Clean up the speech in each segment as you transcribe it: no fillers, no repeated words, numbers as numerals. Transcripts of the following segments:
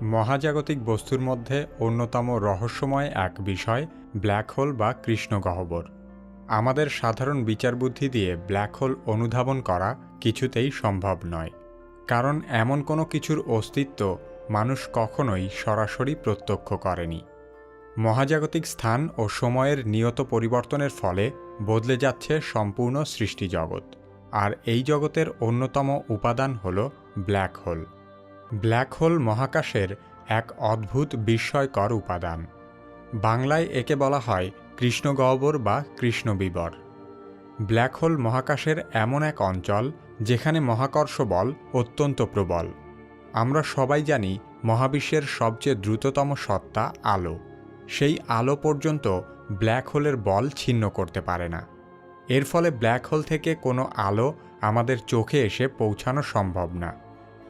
মহাজাগতিক বস্তুর মধ্যে অন্যতম রহস্যময় এক বিষয় ব্ল্যাক হোল বা কৃষ্ণগহ্বর। আমাদের সাধারণ বিচারবুদ্ধি দিয়ে ব্ল্যাক হোল অনুধাবন করা কিছুতেই সম্ভব নয়, কারণ এমন কোনো কিছুর অস্তিত্ব মানুষ কখনোই সরাসরি প্রত্যক্ষ করেনি। মহাজাগতিক স্থান ও সময়ের নিয়ত পরিবর্তনের ফলে বদলে যাচ্ছে সম্পূর্ণ সৃষ্টিজগৎ, আর এই জগতের অন্যতম উপাদান হল ব্ল্যাক হোল। ব্ল্যাক হোল মহাকাশের এক অদ্ভুত বিস্ময়কর উপাদান। বাংলায় একে বলা হয় কৃষ্ণগহ্বর বা কৃষ্ণবিবর। ব্ল্যাক হোল মহাকাশের এমন এক অঞ্চল যেখানে মহাকর্ষ বল অত্যন্ত প্রবল। আমরা সবাই জানি মহাবিশ্বের সবচেয়ে দ্রুততম সত্তা আলো। সেই আলো পর্যন্ত ব্ল্যাক হোলের বল ছিন্ন করতে পারে না। এর ফলে ব্ল্যাক হোল থেকে কোনো আলো আমাদের চোখে এসে পৌঁছানো সম্ভব না,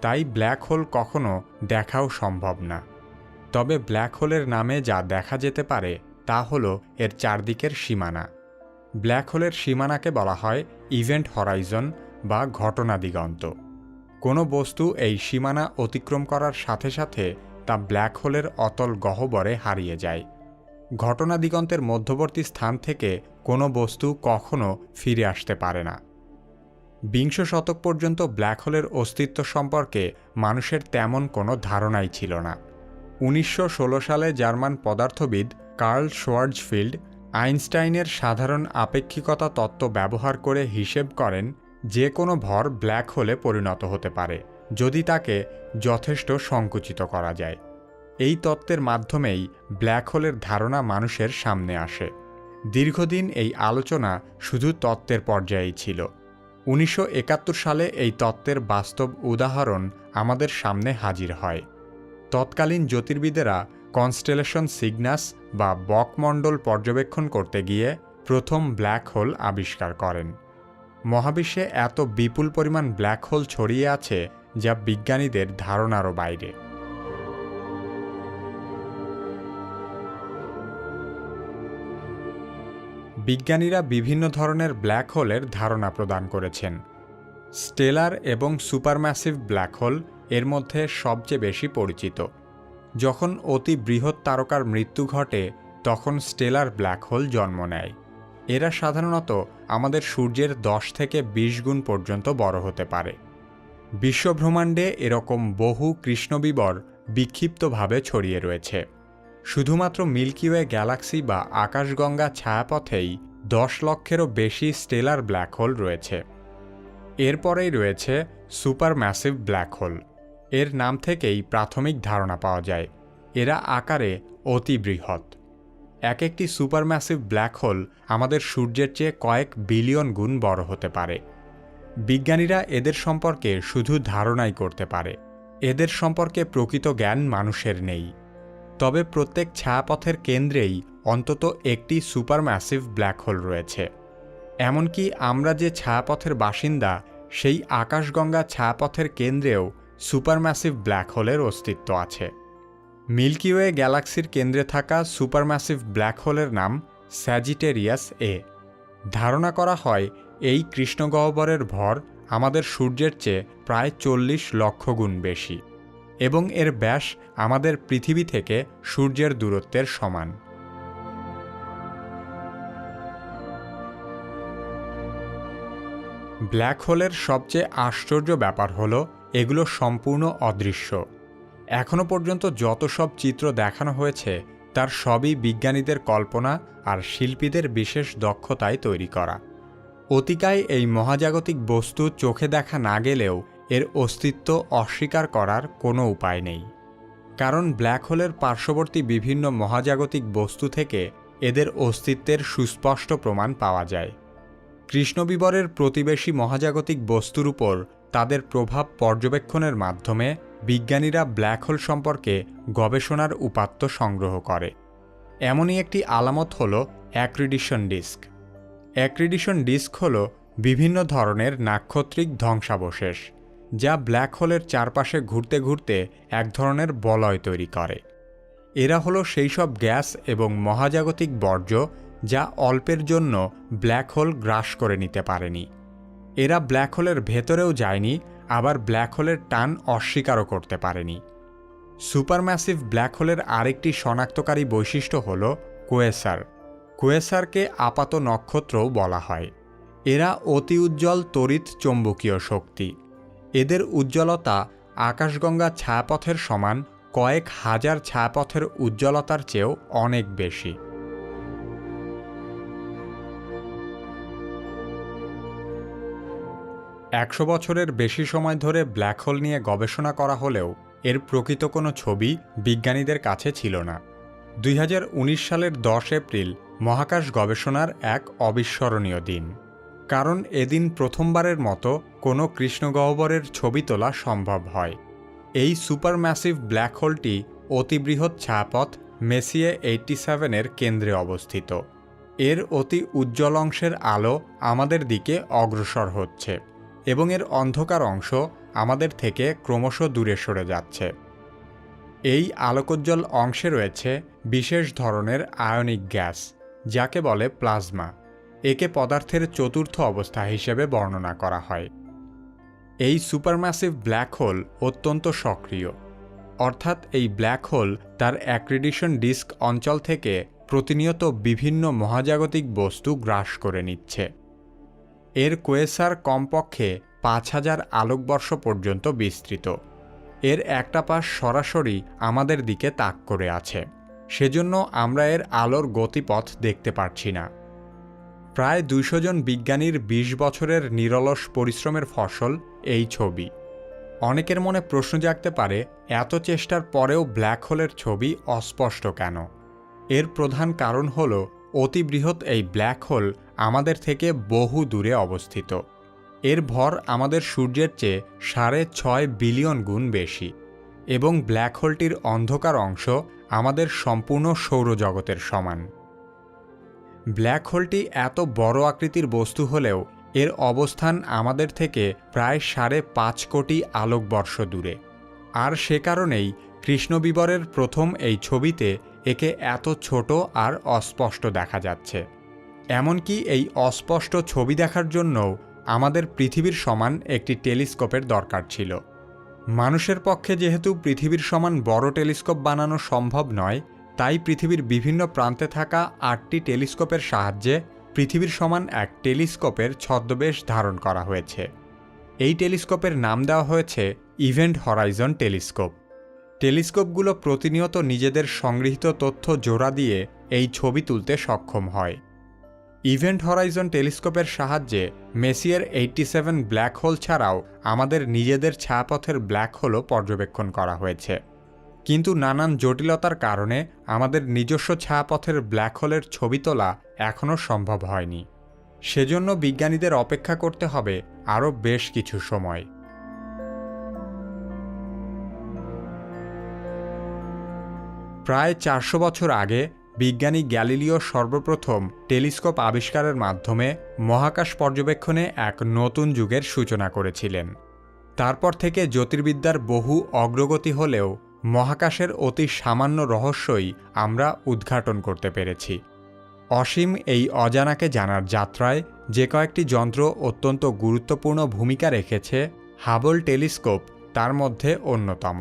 তাই ব্ল্যাক হোল কখনো দেখাও সম্ভব না। তবে ব্ল্যাক হোলের নামে যা দেখা যেতে পারে তা হলো এর চারদিকের সীমানা। ব্ল্যাক হোলের সীমানাকে বলা হয় ইভেন্ট হরাইজন বা ঘটনা দিগন্ত। কোনো বস্তু এই সীমানা অতিক্রম করার সাথে সাথে তা ব্ল্যাক হোলের অতল গহ্বরে হারিয়ে যায়। ঘটনা দিগন্তের মধ্যবর্তী স্থান থেকে কোনো বস্তু কখনো ফিরে আসতে পারে না। বিংশ শতক পর্যন্ত ব্ল্যাক হোলের অস্তিত্ব সম্পর্কে মানুষের তেমন কোনো ধারণাই ছিল না। 1916 সালে জার্মান পদার্থবিদ কার্ল শোয়ার্জফিল্ড আইনস্টাইনের সাধারণ আপেক্ষিকতা তত্ত্ব ব্যবহার করে হিসেব করেন যে কোনো ভর ব্ল্যাক হোলে পরিণত হতে পারে যদি তাকে যথেষ্ট সংকুচিত করা যায়। এই তত্ত্বের মাধ্যমেই ব্ল্যাক হোলের ধারণা মানুষের সামনে আসে। দীর্ঘদিন এই আলোচনা শুধু তত্ত্বের পর্যায়েই ছিল। 1971 সালে এই তত্ত্বের বাস্তব উদাহরণ আমাদের সামনে হাজির হয়। তৎকালীন জ্যোতির্বিদেরা কনস্টেলেশন সিগনাস বা বকমণ্ডল পর্যবেক্ষণ করতে গিয়ে প্রথম ব্ল্যাক হোল আবিষ্কার করেন। মহাবিশ্বে এত বিপুল পরিমাণ ব্ল্যাক হোল ছড়িয়ে আছে যা বিজ্ঞানীদের ধারণারও বাইরে। বিজ্ঞানীরা বিভিন্ন ধরনের ব্ল্যাক হোলের ধারণা প্রদান করেছেন। স্টেলার এবং সুপারম্যাসিভ ব্ল্যাক হোল এর মধ্যে সবচেয়ে বেশি পরিচিত। যখন অতি বৃহৎ তারকার মৃত্যু ঘটে তখন স্টেলার ব্ল্যাক হোল জন্ম নেয়। এরা সাধারণত আমাদের সূর্যের 10 থেকে 20 গুণ পর্যন্ত বড় হতে পারে। বিশ্বব্রহ্মাণ্ডে এরকম বহু কৃষ্ণবিবর বিক্ষিপ্তভাবে ছড়িয়ে রয়েছে। শুধুমাত্র মিল্কি ওয়ে গ্যালাক্সি বা আকাশগঙ্গা ছায়াপথেই 10 লক্ষেরও বেশি স্টেলার ব্ল্যাক হোল রয়েছে। এরপরেই রয়েছে সুপারম্যাসিভ ব্ল্যাক হোল। এর নাম থেকেই প্রাথমিক ধারণা পাওয়া যায়, এরা আকারে অতি বৃহৎ। এক একটি সুপারম্যাসিভ ব্ল্যাক হোল আমাদের সূর্যের চেয়ে কয়েক বিলিয়ন গুণ বড় হতে পারে। বিজ্ঞানীরা এদের সম্পর্কে শুধু ধারণাই করতে পারে। এদের সম্পর্কে প্রকৃত জ্ঞান মানুষের নেই। তবে প্রত্যেক ছায়াপথের কেন্দ্রেই অন্তত একটি সুপারম্যাসিভ ব্ল্যাক হোল রয়েছে। এমনকি আমরা যে ছায়াপথের বাসিন্দা সেই আকাশগঙ্গা ছায়াপথের কেন্দ্রেও সুপারম্যাসিভ ব্ল্যাক হোলের অস্তিত্ব আছে। মিল্কি ওয়ে গ্যালাক্সির কেন্দ্রে থাকা সুপারম্যাসিভ ব্ল্যাক হোলের নাম স্যাজিটেরিয়াস এ। ধারণা করা হয় এই কৃষ্ণগহ্বরের ভর আমাদের সূর্যের চেয়ে প্রায় 40 লক্ষ গুণ বেশি এবং এর ব্যাস আমাদের পৃথিবী থেকে সূর্যের দূরত্বের সমান। ব্ল্যাক হোলের সবচেয়ে আশ্চর্য ব্যাপার হল এগুলো সম্পূর্ণ অদৃশ্য। এখনও পর্যন্ত যত সব চিত্র দেখানো হয়েছে তার সবই বিজ্ঞানীদের কল্পনা আর শিল্পীদের বিশেষ দক্ষতায় তৈরি করা। অতিকায় এই মহাজাগতিক বস্তু চোখে দেখা না গেলেও এর অস্তিত্ব অস্বীকার করার কোনো উপায় নেই, কারণ ব্ল্যাক হোলের পার্শ্ববর্তী বিভিন্ন মহাজাগতিক বস্তু থেকে এদের অস্তিত্বের সুস্পষ্ট প্রমাণ পাওয়া যায়। কৃষ্ণবিবরের প্রতিবেশী মহাজাগতিক বস্তুর উপর তাদের প্রভাব পর্যবেক্ষণের মাধ্যমে বিজ্ঞানীরা ব্ল্যাক হোল সম্পর্কে গবেষণার উপাত্ত সংগ্রহ করে। এমনই একটি আলামত হল অ্যাক্রিডিশন ডিস্ক। অ্যাক্রিডিশন ডিস্ক হল বিভিন্ন ধরনের নাক্ষত্রিক ধ্বংসাবশেষ যা ব্ল্যাক হোলের চারপাশে ঘুরতে ঘুরতে এক ধরনের বলয় তৈরি করে। এরা হলো সেই সব গ্যাস এবং মহাজাগতিক বর্জ্য যা অল্পের জন্য ব্ল্যাক হোল গ্রাস করে নিতে পারেনি। এরা ব্ল্যাক হোলের ভেতরেও যায়নি, আবার ব্ল্যাক হোলের টান অস্বীকারও করতে পারেনি। সুপারম্যাসিভ ব্ল্যাক হোলের আরেকটি শনাক্তকারী বৈশিষ্ট্য হল কোয়েসার। কোয়েসারকে আপাত নক্ষত্রও বলা হয়। এরা অতি উজ্জ্বল তড়িৎ চৌম্বকীয় শক্তি। এদের উজ্জ্বলতা আকাশগঙ্গা ছায়াপথের সমান, কয়েক হাজার ছায়াপথের উজ্জ্বলতার চেয়েও অনেক বেশি। একশো বছরের বেশি সময় ধরে ব্ল্যাক হোল নিয়ে গবেষণা করা হলেও এর প্রকৃত কোনো ছবি বিজ্ঞানীদের কাছে ছিল না। 2019 সালের 10 এপ্রিল মহাকাশ গবেষণার এক অবিস্মরণীয় দিন। কারণ এদিন প্রথমবারের মতো কোনো কৃষ্ণগহ্বরের ছবি তোলা সম্ভব হয়। এই সুপারম্যাসিভ ব্ল্যাক হোলটি অতিবৃহৎ ছায়াপথ মেসিয়ে 87-এর কেন্দ্রে অবস্থিত। এর অতি উজ্জ্বল অংশের আলো আমাদের দিকে অগ্রসর হচ্ছে এবং এর অন্ধকার অংশ আমাদের থেকে ক্রমশ দূরে সরে যাচ্ছে। এই আলোকোজ্জ্বল অংশে রয়েছে বিশেষ ধরনের আয়নিক গ্যাস, যাকে বলে প্লাজমা। একে পদার্থের চতুর্থ অবস্থা হিসেবে বর্ণনা করা হয়। এই সুপারম্যাসিভ ব্ল্যাক হোল অত্যন্ত সক্রিয়, অর্থাৎ এই ব্ল্যাক হোল তার অ্যাক্রিডিশন ডিস্ক অঞ্চল থেকে প্রতিনিয়ত বিভিন্ন মহাজাগতিক বস্তু গ্রাস করে নিচ্ছে। এর কোয়েসার কমপক্ষে 5000 আলোকবর্ষ পর্যন্ত বিস্তৃত। এর একটা পাশ সরাসরি আমাদের দিকে তাক করে আছে, সেজন্য আমরা এর আলোর গতিপথ দেখতে পারছি না। প্রায় 200 জন বিজ্ঞানীর 20 বছরের নিরলস পরিশ্রমের ফসল এই ছবি। অনেকের মনে প্রশ্ন জাগতে পারে, এত চেষ্টার পরেও ব্ল্যাক হোলের ছবি অস্পষ্ট কেন? এর প্রধান কারণ হল অতি বৃহৎ এই ব্ল্যাক হোল আমাদের থেকে বহু দূরে অবস্থিত। এর ভর আমাদের সূর্যের চেয়ে 6.5 বিলিয়ন গুণ বেশি এবং ব্ল্যাক হোলটির অন্ধকার অংশ আমাদের সম্পূর্ণ সৌরজগতের সমান। ব্ল্যাক হোলটি এত বড় আকৃতির বস্তু হলেও এর অবস্থান আমাদের থেকে প্রায় 5.5 কোটি আলোকবর্ষ দূরে। আর সে কারণেই কৃষ্ণবিবরের প্রথম এই ছবিতে একে এত ছোট আর অস্পষ্ট দেখা যাচ্ছে। এমনকি এই অস্পষ্ট ছবি দেখার জন্যও আমাদের পৃথিবীর সমান একটি টেলিস্কোপের দরকার ছিল। মানুষের পক্ষে যেহেতু পৃথিবীর সমান বড় টেলিস্কোপ বানানো সম্ভব নয়, তাই পৃথিবীর বিভিন্ন প্রান্তে থাকা 8টি টেলিস্কোপের সাহায্যে পৃথিবীর সমান এক টেলিস্কোপের ছদ্মবেশ ধারণ করা হয়েছে। এই টেলিস্কোপের নাম দেওয়া হয়েছে ইভেন্ট হরাইজন টেলিস্কোপ। টেলিস্কোপগুলো প্রতিনিয়ত নিজেদের সংগৃহীত তথ্য জোড়া দিয়ে এই ছবি তুলতে সক্ষম হয়। ইভেন্ট হরাইজন টেলিস্কোপের সাহায্যে মেসিয়ার 87 ব্ল্যাক হোল ছাড়াও আমাদের নিজেদের ছায়াপথের ব্ল্যাক হোলও পর্যবেক্ষণ করা হয়েছে। কিন্তু নানান জটিলতার কারণে আমাদের নিজস্ব ছায়াপথের ব্ল্যাক হোলের ছবি তোলা এখনও সম্ভব হয়নি। সেজন্য বিজ্ঞানীদের অপেক্ষা করতে হবে আরও বেশ কিছু সময়। প্রায় 400 বছর আগে বিজ্ঞানী গ্যালিলিও সর্বপ্রথম টেলিস্কোপ আবিষ্কারের মাধ্যমে মহাকাশ পর্যবেক্ষণে এক নতুন যুগের সূচনা করেছিলেন। তারপর থেকে জ্যোতির্বিদ্যার বহু অগ্রগতি হলেও মহাকাশের অতি সামান্য রহস্যই আমরা উদ্ঘাটন করতে পেরেছি। অসীম এই অজানাকে জানার যাত্রায় যে কয়েকটি যন্ত্র অত্যন্ত গুরুত্বপূর্ণ ভূমিকা রেখেছে, হাবল টেলিস্কোপ তার মধ্যে অন্যতম।